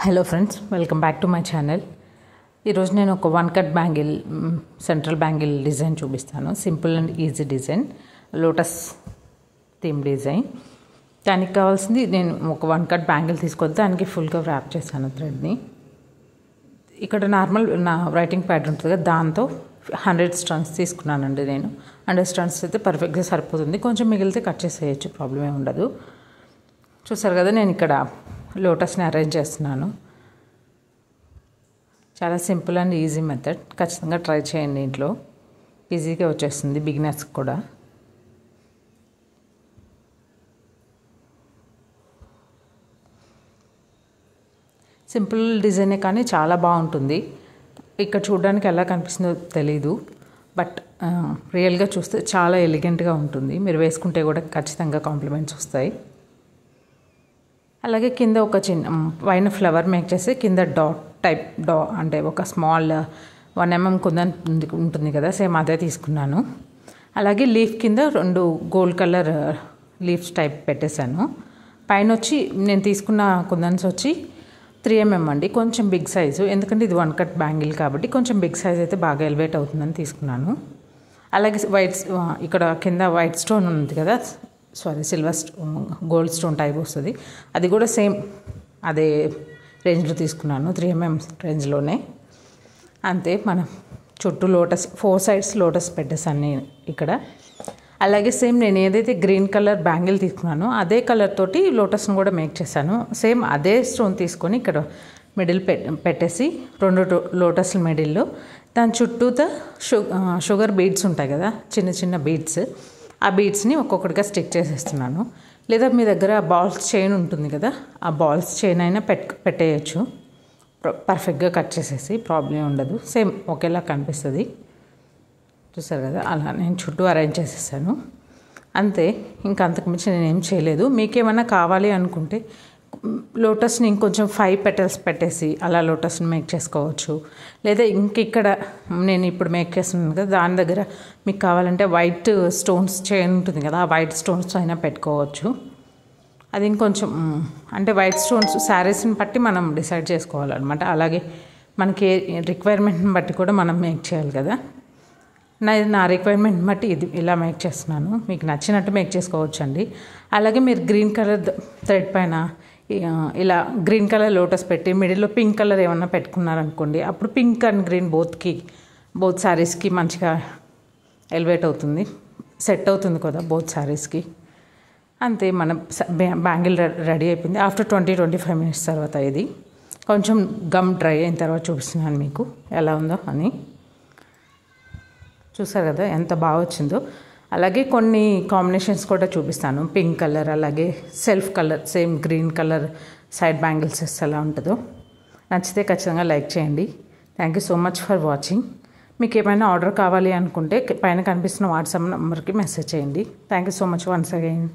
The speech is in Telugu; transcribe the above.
Hello friends, welcome back to my channel. ఈరోజు నేను ఒక one cut bangle central bangle design చూపిస్తాను. Simple and easy design, lotus theme design. దానికి కావాల్సింది నేను ఒక వన్ కట్ బ్యాంగిల్ తీసుకొద్ది దానికి ఫుల్గా ర్యాప్ చేశాను థ్రెడ్ని. ఇక్కడ నార్మల్ నా రైటింగ్ ప్యాడ్ ఉంటుంది కదా, దాంతో 100 స్టన్స్ తీసుకున్నానండి నేను. 100 స్టన్స్ అయితే పర్ఫెక్ట్గా సరిపోతుంది. కొంచెం మిగిలితే కట్ చేసేయచ్చు, ప్రాబ్లం ఏమి ఉండదు. చూసారు కదా, నేను ఇక్కడ లోటస్ని అరేంజ్ చేస్తున్నాను. చాలా సింపుల్ అండ్ ఈజీ మెథడ్, ఖచ్చితంగా ట్రై చేయండి. ఇంట్లో ఈజీగా వచ్చేస్తుంది బిగినర్స్కి కూడా. సింపుల్ డిజైనే కానీ చాలా బాగుంటుంది. ఇక్కడ చూడడానికి ఎలా కనిపిస్తుందో తెలీదు, బట్ రియల్గా చూస్తే చాలా ఎలిగెంట్గా ఉంటుంది. మీరు వేసుకుంటే కూడా ఖచ్చితంగా కాంప్లిమెంట్స్ వస్తాయి. అలాగే కింద ఒక చిన్న పైన ఫ్లవర్ మేక్ చేసి కింద డాట్ టైప్ అంటే ఒక స్మాల్ 1 mm కుందన్ ఉంటుంది కదా, సేమ్ అదే తీసుకున్నాను. అలాగే లీఫ్ కింద 2 గోల్డ్ కలర్ లీఫ్స్ టైప్ పెట్టేశాను. పైన వచ్చి నేను తీసుకున్న కుందన్స్ వచ్చి 3 mm అండి, కొంచెం బిగ్ సైజు. ఎందుకంటే ఇది వన్ కట్ బ్యాంగిల్ కాబట్టి కొంచెం బిగ్ సైజ్ అయితే బాగా ఎలివేట్ అవుతుందని తీసుకున్నాను. అలాగే ఇక్కడ కింద వైట్ స్టోన్ ఉంది కదా, సిల్వర్ గోల్డ్ స్టోన్ టైప్ వస్తుంది. అది కూడా సేమ్ అదే రేంజ్లో తీసుకున్నాను, 3 mm రేంజ్లోనే. అంతే, మనం చుట్టూ లోటస్ 4 sides లోటస్ పెట్టేసాను నేను ఇక్కడ. అలాగే సేమ్ నేను ఏదైతే గ్రీన్ కలర్ బ్యాంగిల్ తీసుకున్నానో అదే కలర్ తోటి లోటస్ను కూడా మేక్ చేశాను. సేమ్ అదే స్టోన్ తీసుకొని ఇక్కడ మిడిల్ పెట్టేసి 2 లోటస్ల మిడిల్లో దాని చుట్టూతో షుగర్ బీడ్స్ ఉంటాయి కదా, చిన్న చిన్న బీడ్స్, ఆ బీడ్స్ని ఒక్కొక్కటిగా స్టిక్ చేసేస్తున్నాను. లేదా మీ దగ్గర బాల్స్ చైన్ ఉంటుంది కదా, ఆ బాల్స్ చైన్ అయినా పెట్టేయచ్చు. పర్ఫెక్ట్గా కట్ చేసేసి ప్రాబ్లం ఉండదు, సేమ్ ఒకేలా కనిపిస్తుంది. చూసారు కదా, అలా నేను చుట్టూ అరేంజ్ చేసేసాను. అంతే, ఇంకా అంతకుమించి నేనేం చేయలేదు. మీకేమైనా కావాలి అనుకుంటే లోటస్ని ఇంకొంచెం 5 petals పెట్టేసి అలా లోటస్ని మేక్ చేసుకోవచ్చు. లేదా ఇక్కడ నేను ఇప్పుడు మేక్ చేస్తున్నాను కదా, దాని దగ్గర మీకు కావాలంటే వైట్ స్టోన్స్ చైన్ ఉంటుంది కదా, ఆ వైట్ స్టోన్స్ అయినా పెట్టుకోవచ్చు. అది ఇంకొంచెం అంటే వైట్ స్టోన్స్ శారీస్ని బట్టి మనం డిసైడ్ చేసుకోవాలన్నమాట. అలాగే మనకి రిక్వైర్మెంట్ని బట్టి కూడా మనం మేక్ చేయాలి కదా. నా రిక్వైర్మెంట్ బట్టి ఇలా మేక్ చేస్తున్నాను. మీకు నచ్చినట్టు మేక్ చేసుకోవచ్చు అండి. అలాగే మీరు గ్రీన్ కలర్ థ్రెడ్ పైన ఇలా గ్రీన్ కలర్ లోటస్ పెట్టి మిడిల్లో పింక్ కలర్ ఏమన్నా పెట్టుకున్నారనుకోండి, అప్పుడు పింక్ అండ్ గ్రీన్ బోత్ శారీస్కి మంచిగా ఎలివేట్ అవుతుంది, సెట్ అవుతుంది కదా బోత్ శారీస్కి. అంతే, మన బ్యాంగిల్ రెడీ అయిపోయింది. ఆఫ్టర్ 20-25 minutes తర్వాత ఇది కొంచెం గమ్ డ్రై అయిన తర్వాత చూపిస్తున్నాను మీకు ఎలా ఉందో అని. చూసారు కదా ఎంత బాగా వచ్చిందో. అలాగే కొన్ని కాంబినేషన్స్ కూడా చూపిస్తాను. పింక్ కలర్, అలాగే self colour, same green colour side bangles ఎలా ఉంటుందో. నచ్చితే ఖచ్చితంగా లైక్ చేయండి. Thank you so much for watching. మీకు ఏమైనా ఆర్డర్ కావాలి అనుకుంటే పైన కనిపిస్తున్న వాట్సాప్ నెంబర్కి మెసేజ్ చేయండి. Thank you so much once again.